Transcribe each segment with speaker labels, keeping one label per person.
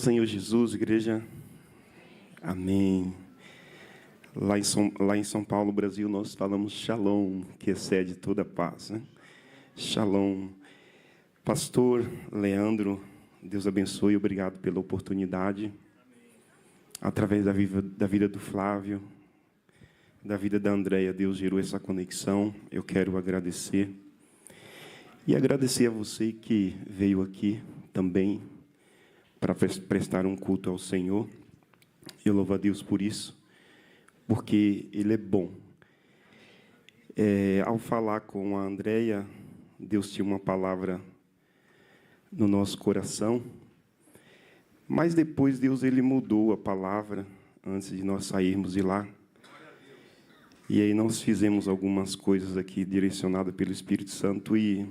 Speaker 1: Senhor Jesus, igreja. Amém. Lá em São Paulo, Brasil, nós falamos Shalom, que excede toda a paz, né? Shalom. Pastor Leandro, Deus abençoe, obrigado pela oportunidade. Através da vida do Flávio, da vida da Andréia, Deus gerou essa conexão. Eu quero agradecer. E agradecer a você que veio aqui também para prestar um culto ao Senhor. Eu louvo a Deus por isso, porque Ele é bom. Ao falar com a Andréia, Deus tinha uma palavra no nosso coração, mas depois Deus ele mudou a palavra antes de nós sairmos de lá. E aí nós fizemos algumas coisas aqui direcionadas pelo Espírito Santo e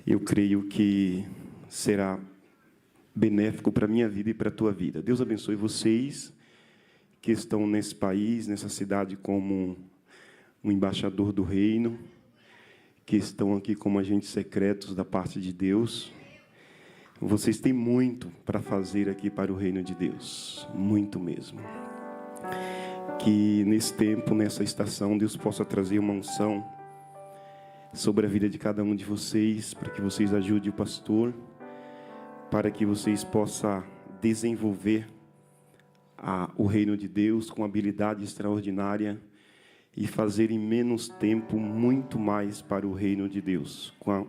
Speaker 1: eu creio que será benéfico para a minha vida e para a tua vida. Deus abençoe vocês que estão nesse país, nessa cidade, como um embaixador do reino, que estão aqui como agentes secretos da parte de Deus. Vocês têm muito para fazer aqui para o reino de Deus, muito mesmo. Que nesse tempo, nessa estação, Deus possa trazer uma unção sobre a vida de cada um de vocês, para que vocês ajudem o pastor, para que vocês possam desenvolver o reino de Deus com habilidade extraordinária e fazer em menos tempo muito mais para o reino de Deus, com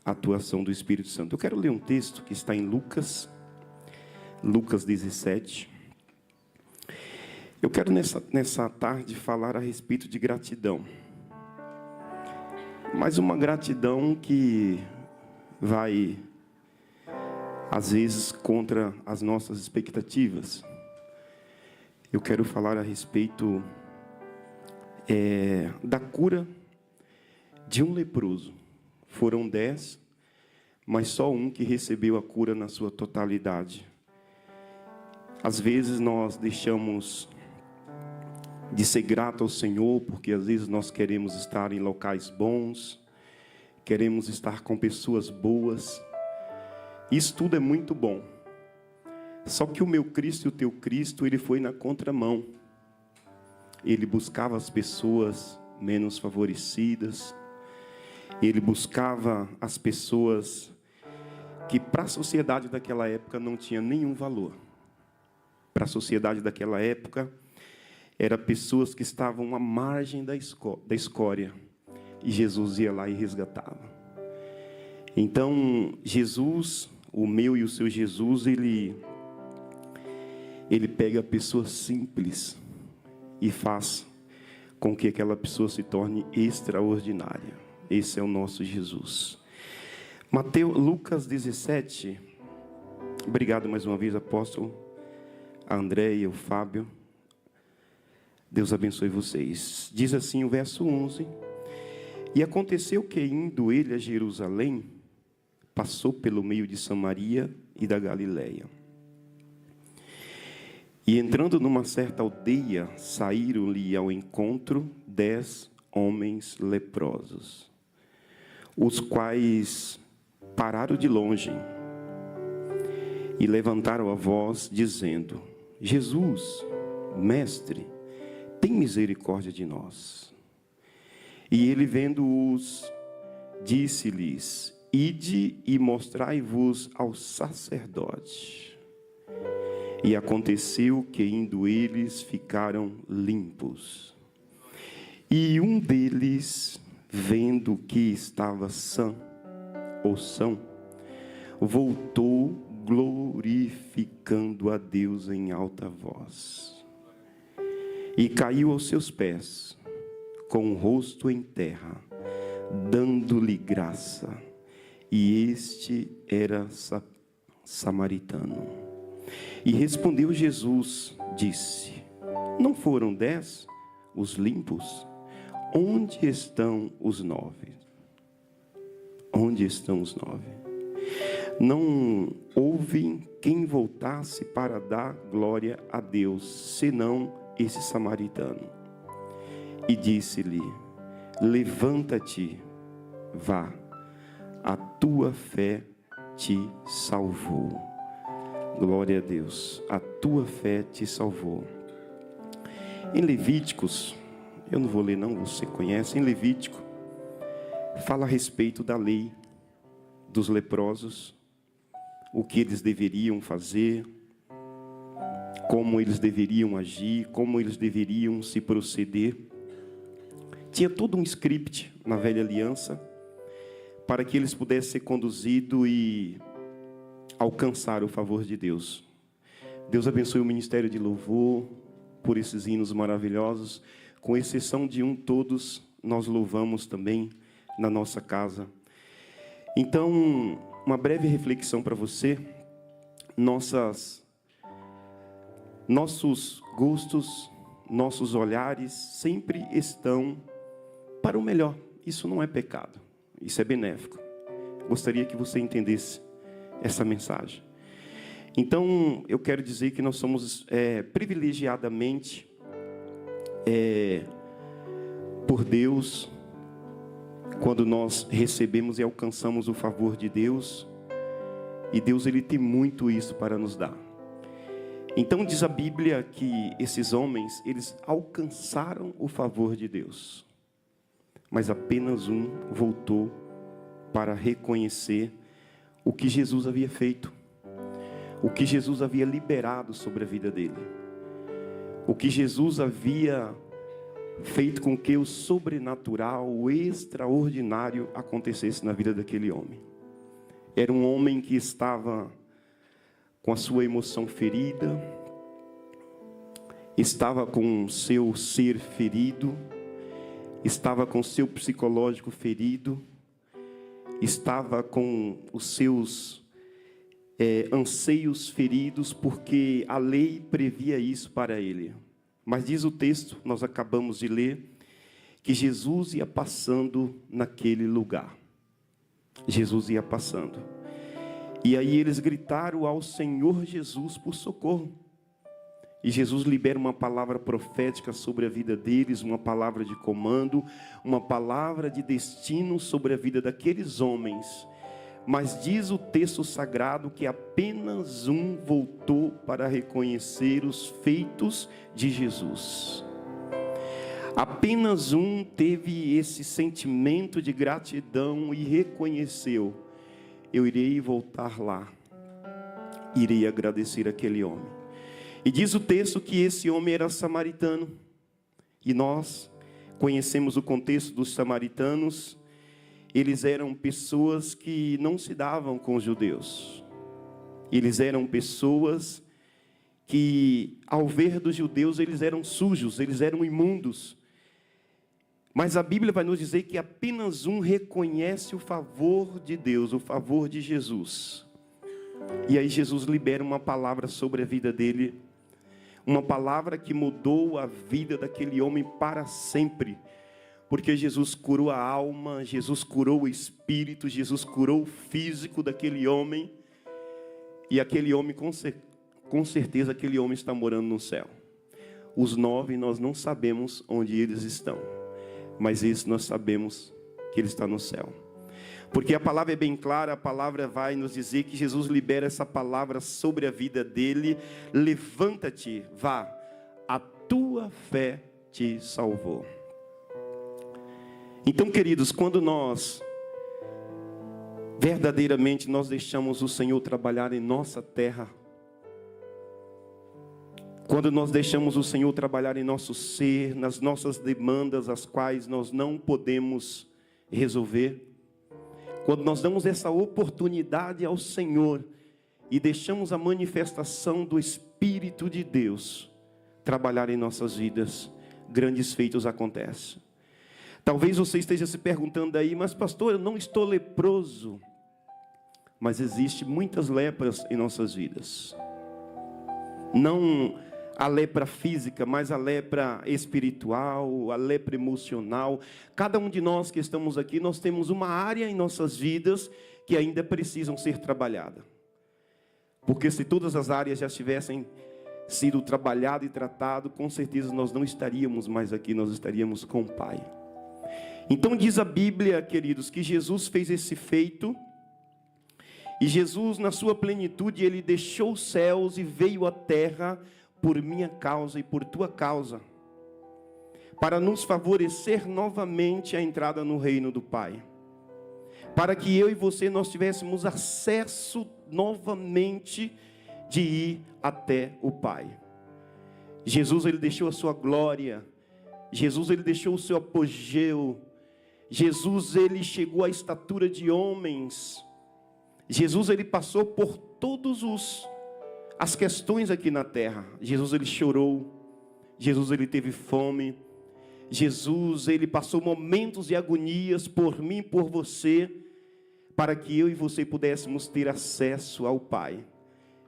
Speaker 1: a atuação do Espírito Santo. Eu quero ler um texto que está em Lucas 17. Eu quero nessa tarde falar a respeito de gratidão. Mas uma gratidão que vai, às vezes, contra as nossas expectativas. Eu quero falar a respeito da cura de um leproso. Foram 10, mas só um que recebeu a cura na sua totalidade. Às vezes nós deixamos de ser grato ao Senhor, porque às vezes nós queremos estar em locais bons, queremos estar com pessoas boas. Isso tudo é muito bom. Só que o meu Cristo e o teu Cristo, ele foi na contramão. Ele buscava as pessoas menos favorecidas. Ele buscava as pessoas que para a sociedade daquela época não tinha nenhum valor. Para a sociedade daquela época, eram pessoas que estavam à margem da escória. E Jesus ia lá e resgatava. Então, Jesus, o meu e o seu Jesus, ele pega a pessoa simples e faz com que aquela pessoa se torne extraordinária. Esse é o nosso Jesus. Lucas 17. Obrigado mais uma vez, apóstolo, a Andréia, o Fábio. Deus abençoe vocês. Diz assim o verso 11. E aconteceu que, indo ele a Jerusalém, passou pelo meio de Samaria e da Galileia. E entrando numa certa aldeia, saíram-lhe ao encontro 10 homens leprosos, os quais pararam de longe e levantaram a voz, dizendo: Jesus, mestre, tem misericórdia de nós. E ele, vendo-os, disse-lhes: Ide e mostrai-vos ao sacerdote. E aconteceu que, indo eles, ficaram limpos. E um deles, vendo que estava são, voltou glorificando a Deus em alta voz. E caiu aos seus pés, com o rosto em terra, dando-lhe graça. E este era samaritano. E respondeu Jesus, disse: Não foram 10 os limpos? Onde estão os 9? Onde estão os 9? Não houve quem voltasse para dar glória a Deus, senão esse samaritano. E disse-lhe: Levanta-te, vá, a tua fé te salvou. Glória a Deus. A tua fé te salvou. Em Levíticos, eu não vou ler não, você conhece. Em Levítico, fala a respeito da lei dos leprosos, o que eles deveriam fazer, como eles deveriam agir, como eles deveriam se proceder. Tinha todo um script na velha aliança para que eles pudessem ser conduzidos e alcançar o favor de Deus. Deus abençoe o ministério de louvor por esses hinos maravilhosos. Com exceção de um, todos nós louvamos também na nossa casa. Então, uma breve reflexão para você. Nossos gostos, nossos olhares sempre estão para o melhor. Isso não é pecado, isso é benéfico. Gostaria que você entendesse essa mensagem. Então, eu quero dizer que nós somos privilegiadamente por Deus, quando nós recebemos e alcançamos o favor de Deus, e Deus ele tem muito isso para nos dar. Então diz a Bíblia que esses homens, eles alcançaram o favor de Deus, mas apenas um voltou para reconhecer o que Jesus havia feito, o que Jesus havia liberado sobre a vida dele, o que Jesus havia feito com que o sobrenatural, o extraordinário acontecesse na vida daquele homem. Era um homem que estava com a sua emoção ferida, estava com o seu ser ferido, estava com o seu psicológico ferido, estava com os seus anseios feridos, porque a lei previa isso para ele. Mas diz o texto, nós acabamos de ler, que Jesus ia passando naquele lugar. Jesus ia passando. E aí eles gritaram ao Senhor Jesus por socorro. E Jesus libera uma palavra profética sobre a vida deles, uma palavra de comando, uma palavra de destino sobre a vida daqueles homens. Mas diz o texto sagrado que apenas um voltou para reconhecer os feitos de Jesus. Apenas um teve esse sentimento de gratidão e reconheceu: eu irei voltar lá, irei agradecer aquele homem. E diz o texto que esse homem era samaritano. E nós conhecemos o contexto dos samaritanos. Eles eram pessoas que não se davam com os judeus. Eles eram pessoas que, ao ver dos judeus, eles eram sujos, eles eram imundos. Mas a Bíblia vai nos dizer que apenas um reconhece o favor de Deus, o favor de Jesus. E aí Jesus libera uma palavra sobre a vida dele, uma palavra que mudou a vida daquele homem para sempre. Porque Jesus curou a alma, Jesus curou o espírito, Jesus curou o físico daquele homem. E aquele homem, com certeza, aquele homem está morando no céu. Os 9, nós não sabemos onde eles estão. Mas esse nós sabemos que ele está no céu. Porque a palavra é bem clara, a palavra vai nos dizer que Jesus libera essa palavra sobre a vida dele. Levanta-te, vá, a tua fé te salvou. Então, queridos, quando nós verdadeiramente nós deixamos o Senhor trabalhar em nossa terra, quando nós deixamos o Senhor trabalhar em nosso ser, nas nossas demandas, as quais nós não podemos resolver, quando nós damos essa oportunidade ao Senhor e deixamos a manifestação do Espírito de Deus trabalhar em nossas vidas, grandes feitos acontecem. Talvez você esteja se perguntando aí: mas pastor, eu não estou leproso. Mas existe muitas lepras em nossas vidas. Não a lepra física, mas a lepra espiritual, a lepra emocional. Cada um de nós que estamos aqui, nós temos uma área em nossas vidas que ainda precisam ser trabalhadas. Porque se todas as áreas já tivessem sido trabalhado e tratado, com certeza nós não estaríamos mais aqui, nós estaríamos com o Pai. Então diz a Bíblia, queridos, que Jesus fez esse feito, E Jesus, na sua plenitude, ele deixou os céus e veio à terra por minha causa e por tua causa, para nos favorecer novamente a entrada no reino do Pai. Para que eu e você nós tivéssemos acesso novamente de ir até o Pai. Jesus, ele deixou a sua glória. Jesus, ele deixou o seu apogeu. Jesus, ele chegou à estatura de homens. Jesus, ele passou por todas as questões aqui na terra. Jesus, ele chorou. Jesus, ele teve fome. Jesus, ele passou momentos de agonias por mim e por você, para que eu e você pudéssemos ter acesso ao Pai.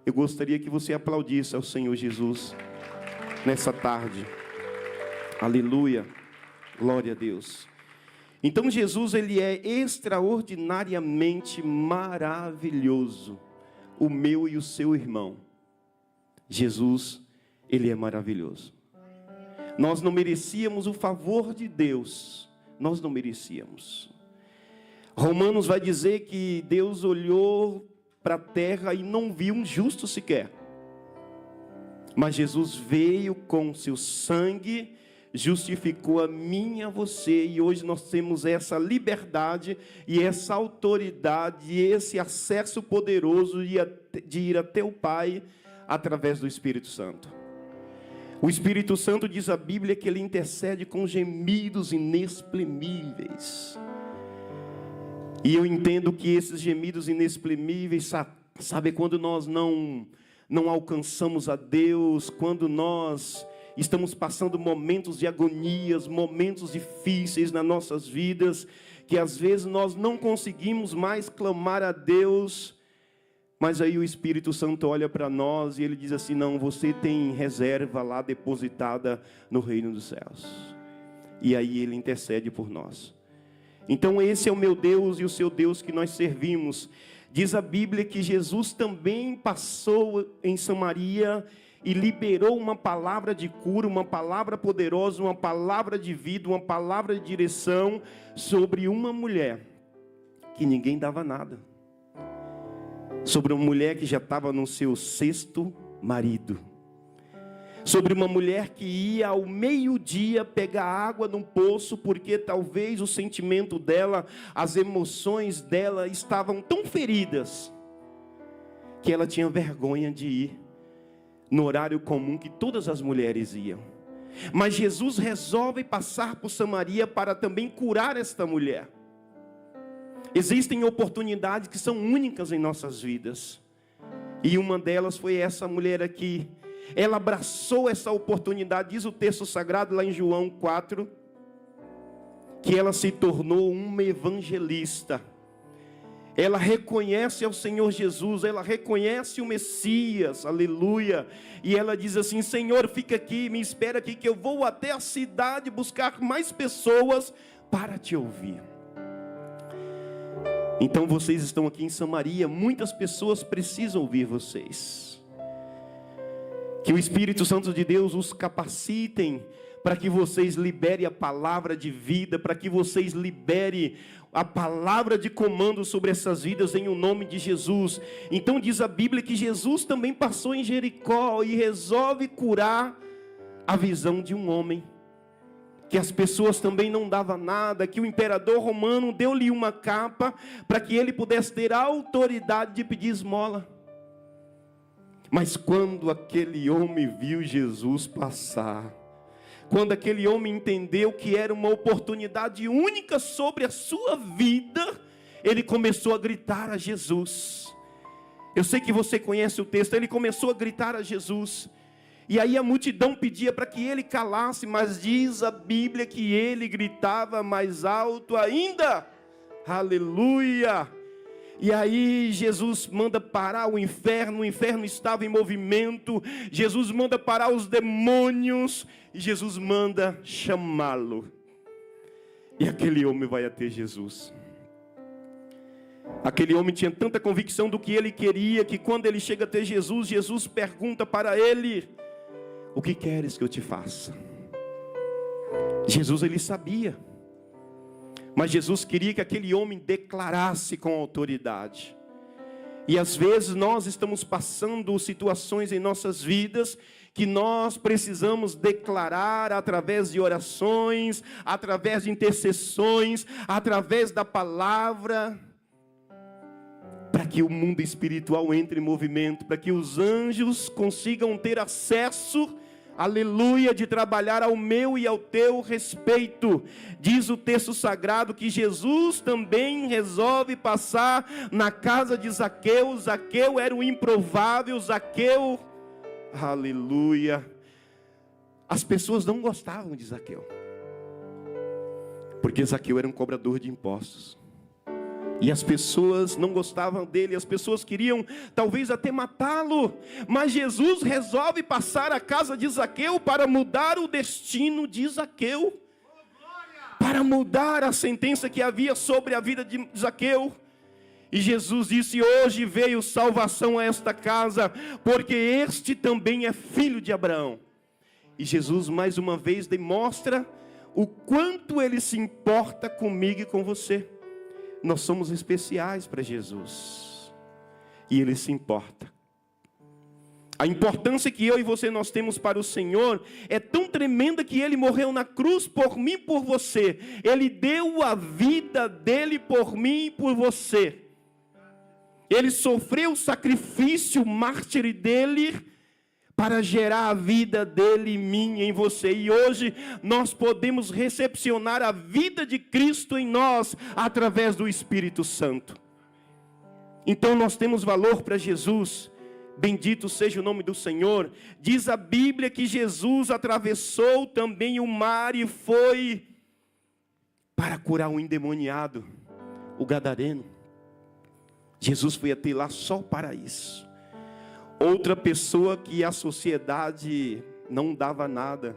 Speaker 1: Eu gostaria que você aplaudisse ao Senhor Jesus nessa tarde. Aleluia, glória a Deus. Então Jesus, ele é extraordinariamente maravilhoso, o meu e o seu irmão. Jesus, ele é maravilhoso. Nós não merecíamos o favor de Deus, nós não merecíamos. Romanos vai dizer que Deus olhou para a terra e não viu um justo sequer. Mas Jesus veio com seu sangue, justificou a mim e a você, e hoje nós temos essa liberdade e essa autoridade, e esse acesso poderoso de ir até o Pai através do Espírito Santo. O Espírito Santo, diz a Bíblia, que ele intercede com gemidos inexprimíveis. E eu entendo que esses gemidos inexprimíveis, sabe, quando nós não alcançamos a Deus, quando nós estamos passando momentos de agonias, momentos difíceis nas nossas vidas, que às vezes nós não conseguimos mais clamar a Deus, mas aí o Espírito Santo olha para nós e ele diz assim: não, você tem reserva lá depositada no reino dos céus. E aí ele intercede por nós. Então esse é o meu Deus e o seu Deus que nós servimos. Diz a Bíblia que Jesus também passou em Samaria e liberou uma palavra de cura, uma palavra poderosa, uma palavra de vida, uma palavra de direção sobre uma mulher que ninguém dava nada. Sobre uma mulher que já estava no seu 6º marido. Sobre uma mulher que ia ao meio-dia pegar água num poço, porque talvez o sentimento dela, as emoções dela estavam tão feridas, que ela tinha vergonha de ir no horário comum que todas as mulheres iam. Mas Jesus resolve passar por Samaria para também curar esta mulher. Existem oportunidades que são únicas em nossas vidas. E uma delas foi essa mulher aqui. Ela abraçou essa oportunidade, diz o texto sagrado lá em João 4, que ela se tornou uma evangelista. Ela reconhece ao Senhor Jesus, ela reconhece o Messias, aleluia. E ela diz assim: Senhor, fica aqui, me espera aqui, que eu vou até a cidade buscar mais pessoas para te ouvir. Então vocês estão aqui em Samaria, muitas pessoas precisam ouvir vocês. Que o Espírito Santo de Deus os capacitem para que vocês liberem a palavra de vida, para que vocês liberem a palavra de comando sobre essas vidas em o nome de Jesus. Então diz a Bíblia que Jesus também passou em Jericó e resolve curar a visão de um homem, que as pessoas também não davam nada, que o imperador romano deu-lhe uma capa para que ele pudesse ter a autoridade de pedir esmola. Mas quando aquele homem viu Jesus passar, quando aquele homem entendeu que era uma oportunidade única sobre a sua vida, ele começou a gritar a Jesus. Eu sei que você conhece o texto. Ele começou a gritar a Jesus. E aí a multidão pedia para que ele calasse, mas diz a Bíblia que ele gritava mais alto ainda. Aleluia! E aí Jesus manda parar o inferno estava em movimento. Jesus manda parar os demônios e Jesus manda chamá-lo. E aquele homem vai até Jesus. Aquele homem tinha tanta convicção do que ele queria, que quando ele chega até Jesus, Jesus pergunta para ele: o que queres que eu te faça? Jesus, ele sabia. Mas Jesus queria que aquele homem declarasse com autoridade. E às vezes nós estamos passando situações em nossas vidas que nós precisamos declarar através de orações, através de intercessões, através da palavra, para que o mundo espiritual entre em movimento, para que os anjos consigam ter acesso, aleluia, de trabalhar ao meu e ao teu respeito. Diz o texto sagrado que Jesus também resolve passar na casa de Zaqueu. Zaqueu era o improvável, Zaqueu, aleluia. As pessoas não gostavam de Zaqueu, porque Zaqueu era um cobrador de impostos. E as pessoas não gostavam dele, as pessoas queriam talvez até matá-lo. Mas Jesus resolve passar a casa de Zaqueu para mudar o destino de Zaqueu, para mudar a sentença que havia sobre a vida de Zaqueu. E Jesus disse: hoje veio salvação a esta casa, porque este também é filho de Abraão. E Jesus mais uma vez demonstra o quanto ele se importa comigo e com você. Nós somos especiais para Jesus, e Ele se importa. A importância que eu e você nós temos para o Senhor é tão tremenda que Ele morreu na cruz por mim e por você. Ele deu a vida dele por mim e por você. Ele sofreu o sacrifício mártir dele para gerar a vida dele em mim e em você. E hoje nós podemos recepcionar a vida de Cristo em nós através do Espírito Santo. Então nós temos valor para Jesus. Bendito seja o nome do Senhor. Diz a Bíblia que Jesus atravessou também o mar e foi para curar um endemoniado, o gadareno. Jesus foi até lá só para isso. Outra pessoa que a sociedade não dava nada.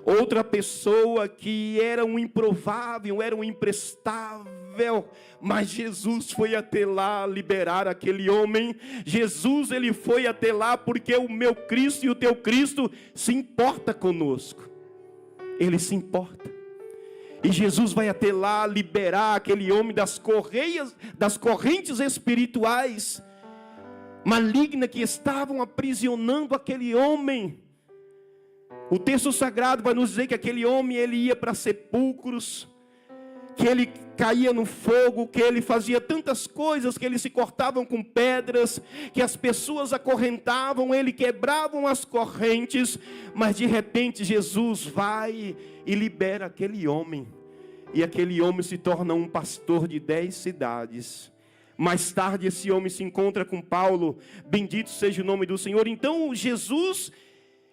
Speaker 1: Outra pessoa que era um improvável, era um imprestável. Mas Jesus foi até lá liberar aquele homem. Jesus, ele foi até lá porque o meu Cristo e o teu Cristo se importa conosco. Ele se importa. E Jesus vai até lá liberar aquele homem das correntes espirituais maligna que estavam aprisionando aquele homem. O texto sagrado vai nos dizer que aquele homem ele ia para sepulcros, que ele caía no fogo, que ele fazia tantas coisas, que eles se cortavam com pedras, que as pessoas acorrentavam ele, quebravam as correntes, mas de repente Jesus vai e libera aquele homem, e aquele homem se torna um pastor de 10 cidades. Mais tarde esse homem se encontra com Paulo, bendito seja o nome do Senhor. Então Jesus,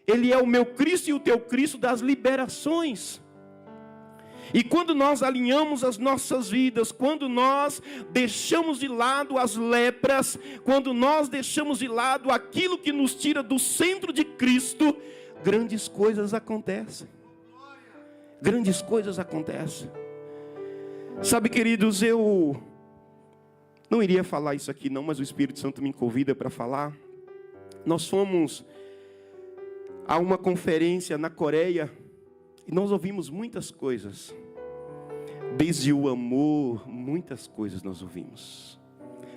Speaker 1: ele é o meu Cristo e o teu Cristo das liberações. E quando nós alinhamos as nossas vidas, quando nós deixamos de lado as lepras, quando nós deixamos de lado aquilo que nos tira do centro de Cristo, grandes coisas acontecem. Grandes coisas acontecem. Sabe, queridos, eu não iria falar isso aqui não, mas o Espírito Santo me convida para falar. Nós fomos a uma conferência na Coreia e nós ouvimos muitas coisas. Desde o amor, muitas coisas nós ouvimos.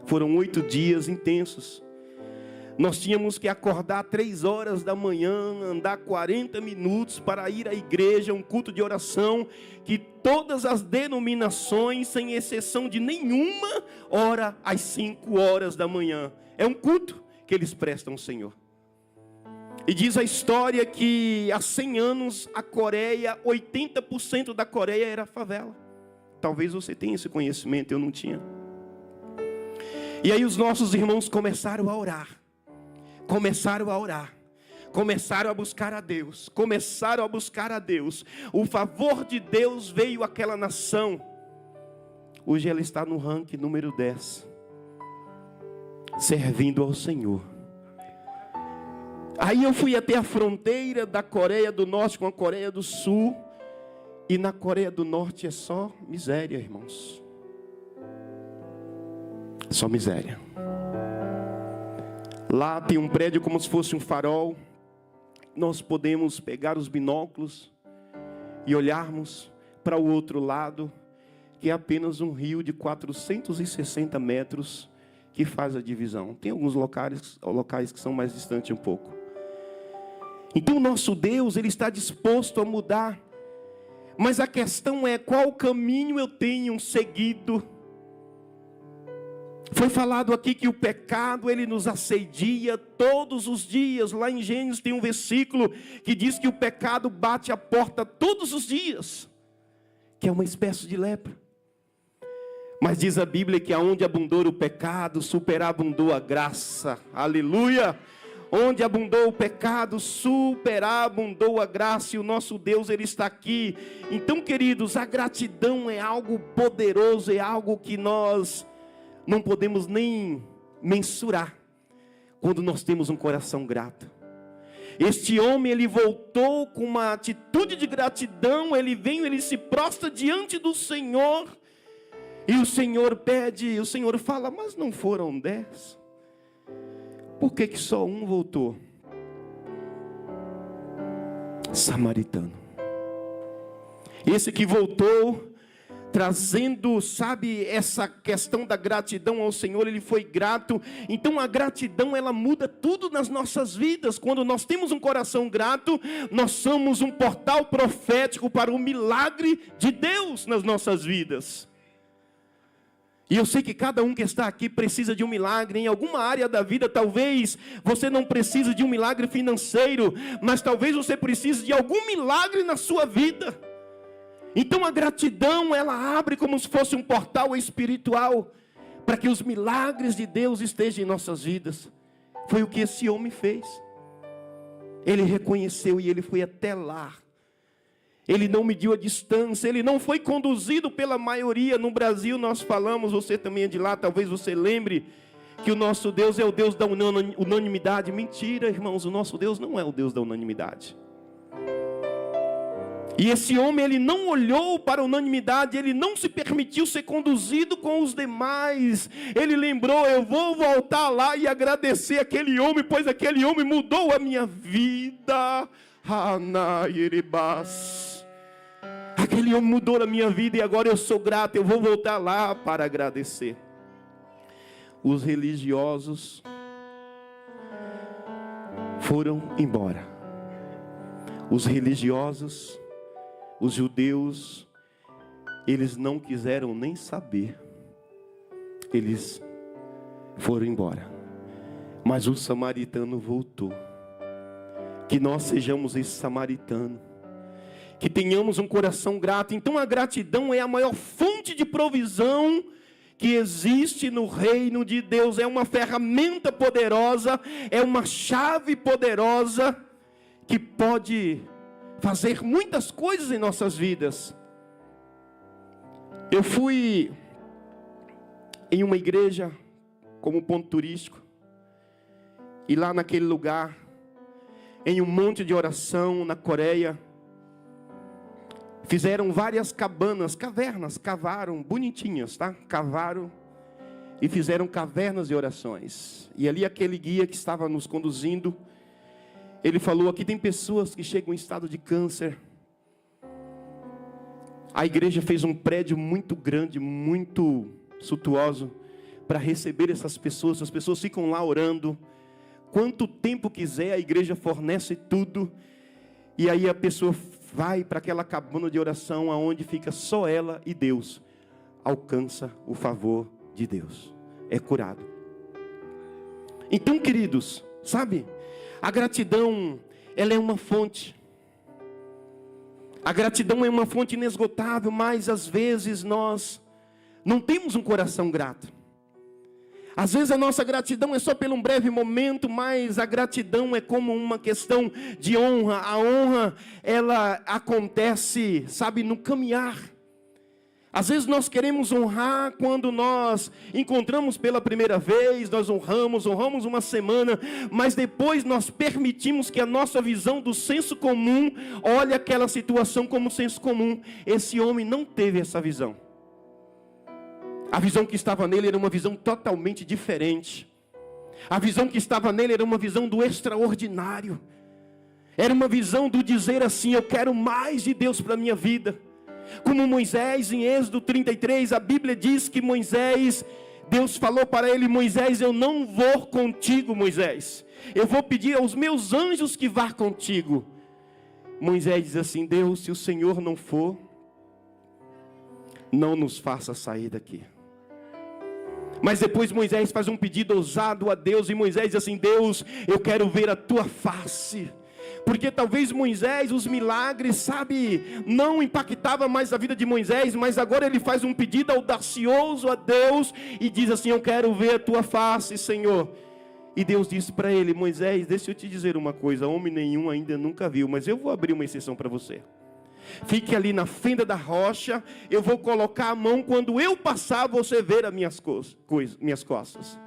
Speaker 1: Foram 8 dias intensos. Nós tínhamos que acordar 3 horas da manhã, andar 40 minutos para ir à igreja, um culto de oração, que todas as denominações, sem exceção de nenhuma, ora às 5 horas da manhã. É um culto que eles prestam ao Senhor. E diz a história que há 100 anos a Coreia, 80% da Coreia era favela. Talvez você tenha esse conhecimento, eu não tinha. E aí os nossos irmãos começaram a orar. Começaram a orar, começaram a buscar a Deus, começaram a buscar a Deus. O favor de Deus veio àquela nação. Hoje ela está no ranking número 10, servindo ao Senhor. Aí eu fui até a fronteira da Coreia do Norte com a Coreia do Sul. E na Coreia do Norte é só miséria, irmãos. Só miséria. Lá tem um prédio como se fosse um farol. Nós podemos pegar os binóculos e olharmos para o outro lado, que é apenas um rio de 460 metros, que faz a divisão. Tem alguns locais que são mais distantes um pouco. Então o nosso Deus, Ele está disposto a mudar. Mas a questão é, qual caminho eu tenho seguido? Foi falado aqui que o pecado, ele nos assedia todos os dias. Lá em Gênesis tem um versículo que diz que o pecado bate a porta todos os dias, que é uma espécie de lepra. Mas diz a Bíblia que aonde abundou o pecado, superabundou a graça. Aleluia! Onde abundou o pecado, superabundou a graça, e o nosso Deus, Ele está aqui. Então, queridos, a gratidão é algo poderoso, é algo que nós não podemos nem mensurar, quando nós temos um coração grato. Este homem, ele voltou com uma atitude de gratidão, ele vem, ele se prostra diante do Senhor, e o Senhor pede, o Senhor fala, mas não foram 10? Por que só um voltou? Samaritano. Esse que voltou, trazendo, sabe, essa questão da gratidão ao Senhor, ele foi grato. Então a gratidão, ela muda tudo nas nossas vidas. Quando nós temos um coração grato, nós somos um portal profético para o milagre de Deus nas nossas vidas. E eu sei que cada um que está aqui precisa de um milagre em alguma área da vida. Talvez você não precise de um milagre financeiro, mas talvez você precise de algum milagre na sua vida. Então a gratidão, ela abre como se fosse um portal espiritual, para que os milagres de Deus estejam em nossas vidas. Foi o que esse homem fez. Ele reconheceu e ele foi até lá. Ele não mediu a distância, ele não foi conduzido pela maioria. No Brasil nós falamos, você também é de lá, talvez você lembre, que o nosso Deus é o Deus da unanimidade. Mentira, irmãos, o nosso Deus não é o Deus da unanimidade. E esse homem, ele não olhou para a unanimidade, ele não se permitiu ser conduzido com os demais. Ele lembrou, eu vou voltar lá e agradecer aquele homem, pois aquele homem mudou a minha vida. Aquele homem mudou a minha vida e agora eu sou grato, eu vou voltar lá para agradecer. Os religiosos foram embora. Os religiosos, os judeus, eles não quiseram nem saber. Eles foram embora. Mas o samaritano voltou. Que nós sejamos esse samaritano. Que tenhamos um coração grato. Então a gratidão é a maior fonte de provisão que existe no reino de Deus. É uma ferramenta poderosa, é uma chave poderosa que pode fazer muitas coisas em nossas vidas. Eu fui em uma igreja como ponto turístico, e lá naquele lugar, em um monte de oração na Coreia, fizeram várias cabanas, cavernas, cavaram, bonitinhas, tá? Cavaram e fizeram cavernas de orações. E ali aquele guia que estava nos conduzindo, ele falou, aqui tem pessoas que chegam em estado de câncer. A igreja fez um prédio muito grande, muito suntuoso, para receber essas pessoas. As pessoas ficam lá orando. Quanto tempo quiser, a igreja fornece tudo. E aí a pessoa vai para aquela cabana de oração, aonde fica só ela e Deus. Alcança o favor de Deus. É curado. Então, queridos, sabe? A gratidão, ela é uma fonte. A gratidão é uma fonte inesgotável, mas às vezes nós não temos um coração grato. Às vezes a nossa gratidão é só por um breve momento, mas a gratidão é como uma questão de honra. A honra, ela acontece, sabe, no caminhar. Às vezes nós queremos honrar quando nós encontramos pela primeira vez, nós honramos uma semana, mas depois nós permitimos que a nossa visão do senso comum olhe aquela situação como senso comum. Esse homem não teve essa visão. A visão que estava nele era uma visão totalmente diferente. A visão que estava nele era uma visão do extraordinário. Era uma visão do dizer assim, eu quero mais de Deus para a minha vida. Como Moisés, em Êxodo 33, a Bíblia diz que Moisés Deus falou para ele: Moisés, eu não vou contigo, Moisés. Eu vou pedir aos meus anjos que vá contigo. Moisés diz assim: Deus, se o Senhor não for, não nos faça sair daqui. Mas depois Moisés faz um pedido ousado a Deus, e Moisés diz assim: Deus, eu quero ver a tua face. Porque talvez Moisés, os milagres, sabe, não impactava mais a vida de Moisés, mas agora ele faz um pedido audacioso a Deus e diz assim: eu quero ver a tua face, Senhor. E Deus disse para ele: Moisés, deixa eu te dizer uma coisa, homem nenhum ainda nunca viu, mas eu vou abrir uma exceção para você. Fique ali na fenda da rocha, eu vou colocar a mão, quando eu passar, você ver as minhas costas.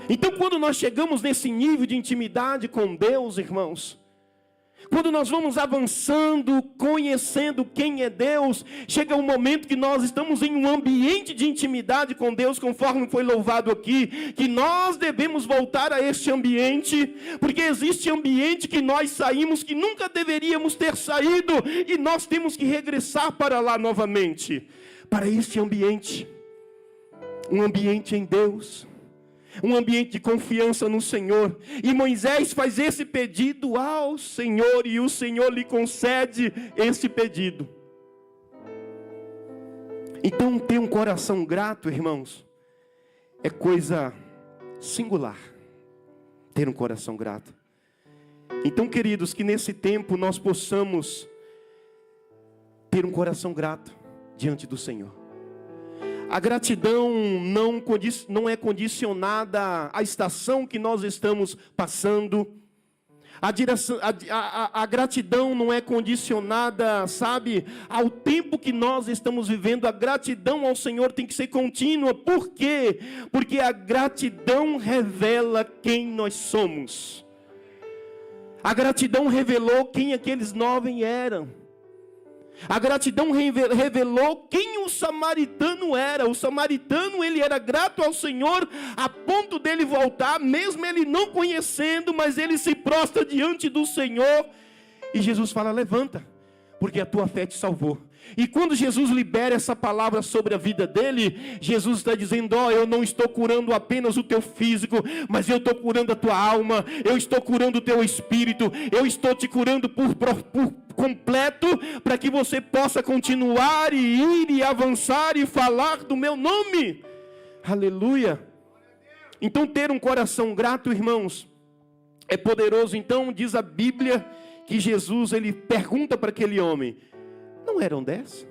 Speaker 1: Então, quando nós chegamos nesse nível de intimidade com Deus, irmãos, quando nós vamos avançando, conhecendo quem é Deus, chega um momento que nós estamos em um ambiente de intimidade com Deus, conforme foi louvado aqui, que nós devemos voltar a este ambiente, porque existe ambiente que nós saímos, que nunca deveríamos ter saído, e nós temos que regressar para lá novamente, para este ambiente, um ambiente em Deus, um ambiente de confiança no Senhor. E Moisés faz esse pedido ao Senhor, e o Senhor lhe concede esse pedido. Então, ter um coração grato, irmãos, é coisa singular. Ter um coração grato. Então, queridos, que nesse tempo nós possamos ter um coração grato diante do Senhor. A gratidão não é condicionada à estação que nós estamos passando. A gratidão não é condicionada, sabe, ao tempo que nós estamos vivendo. A gratidão ao Senhor tem que ser contínua. Por quê? Porque a gratidão revela quem nós somos. A gratidão revelou quem aqueles 9 eram. A gratidão revelou quem o samaritano era. O samaritano, ele era grato ao Senhor a ponto dele voltar, mesmo ele não conhecendo, mas ele se prostra diante do Senhor. E Jesus fala: levanta, porque a tua fé te salvou. E quando Jesus libera essa palavra sobre a vida dele, Jesus está dizendo: ó, eu não estou curando apenas o teu físico, mas eu estou curando a tua alma, eu estou curando o teu espírito, eu estou te curando por completo, para que você possa continuar e ir e avançar e falar do meu nome. Aleluia. Então, ter um coração grato, irmãos, é poderoso. Então, diz a Bíblia que Jesus, ele pergunta para aquele homem: não eram 10?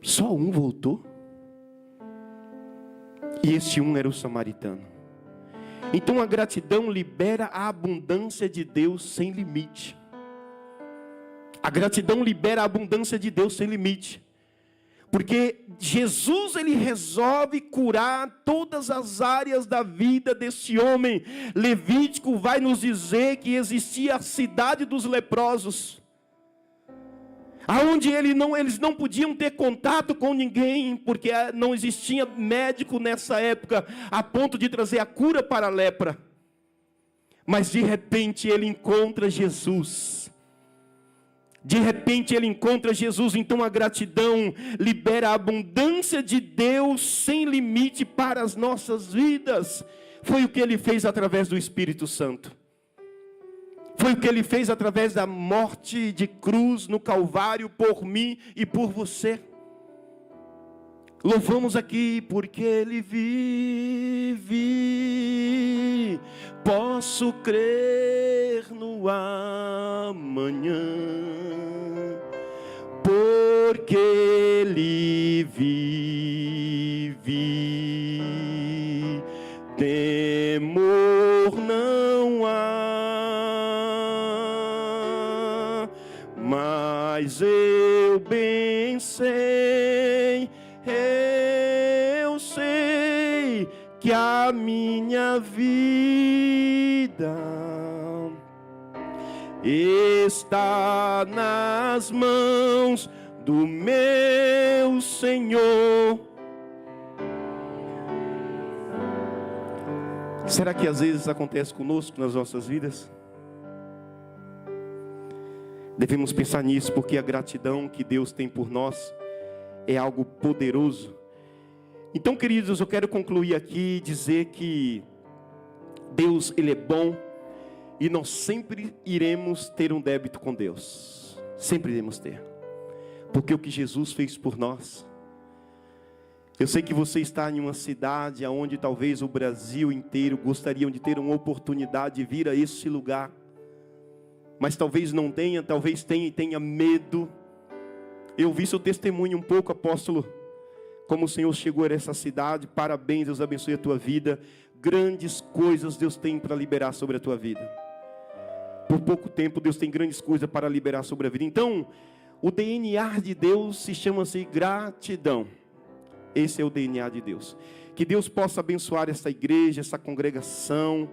Speaker 1: Só um voltou? E este um era o samaritano. Então a gratidão libera a abundância de Deus sem limite. A gratidão libera a abundância de Deus sem limite. Porque Jesus, ele resolve curar todas as áreas da vida desse homem. Levítico vai nos dizer que existia a cidade dos leprosos, aonde eles não podiam ter contato com ninguém, porque não existia médico nessa época a ponto de trazer a cura para a lepra. Mas de repente ele encontra Jesus. De repente ele encontra Jesus. Então a gratidão libera a abundância de Deus sem limite para as nossas vidas. Foi o que ele fez através do Espírito Santo. Foi o que ele fez através da morte de cruz no Calvário por mim e por você. Louvamos aqui porque ele vive. Posso crer no amanhã, porque ele vive. Temor não há, mas eu bem sei, eu sei que a minha vida está nas mãos do meu Senhor. Será que às vezes acontece conosco nas nossas vidas? Devemos pensar nisso, porque a gratidão que Deus tem por nós é algo poderoso. Então, queridos, eu quero concluir aqui, dizer que Deus, Ele é bom, e nós sempre iremos ter um débito com Deus. Sempre iremos ter. Porque o que Jesus fez por nós. Eu sei que você está em uma cidade onde talvez o Brasil inteiro gostariam de ter uma oportunidade de vir a esse lugar. Mas talvez não tenha, talvez tenha e tenha medo. Eu vi seu testemunho um pouco, apóstolo, como o Senhor chegou a essa cidade. Parabéns, Deus abençoe a tua vida. Grandes coisas Deus tem para liberar sobre a tua vida. Por pouco tempo Deus tem grandes coisas para liberar sobre a vida. Então, o DNA de Deus se chama-se gratidão. Esse é o DNA de Deus. Que Deus possa abençoar essa igreja, essa congregação.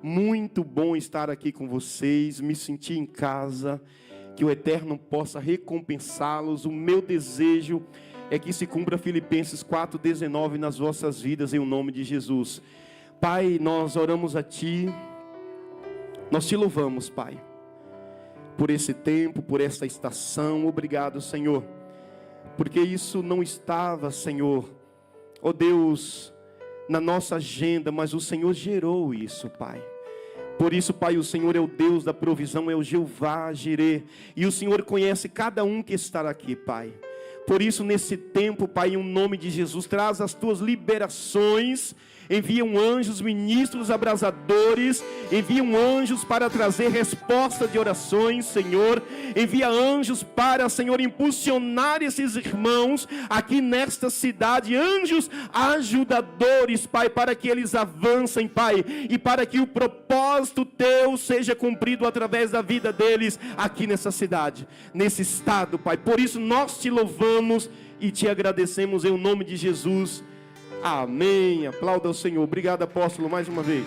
Speaker 1: Muito bom estar aqui com vocês, me sentir em casa. Que o Eterno possa recompensá-los. O meu desejo é que se cumpra Filipenses 4:19 nas vossas vidas, em o nome de Jesus. Pai, nós oramos a Ti, nós Te louvamos, Pai, por esse tempo, por esta estação. Obrigado, Senhor, porque isso não estava, Senhor, ó Deus, na nossa agenda, mas o Senhor gerou isso, Pai. Por isso, Pai, o Senhor é o Deus da provisão, é o Jeová Jireh, e o Senhor conhece cada um que está aqui, Pai. Por isso, nesse tempo, Pai, em nome de Jesus, traz as Tuas liberações. Enviam anjos, ministros abrasadores, enviam anjos para trazer resposta de orações, Senhor. Envia anjos para, Senhor, impulsionar esses irmãos aqui nesta cidade, anjos ajudadores, Pai, para que eles avancem, Pai, e para que o propósito Teu seja cumprido através da vida deles aqui nessa cidade, nesse estado, Pai. Por isso nós Te louvamos e Te agradecemos em nome de Jesus. Amém. Aplauda ao Senhor. Obrigado, apóstolo, mais uma vez.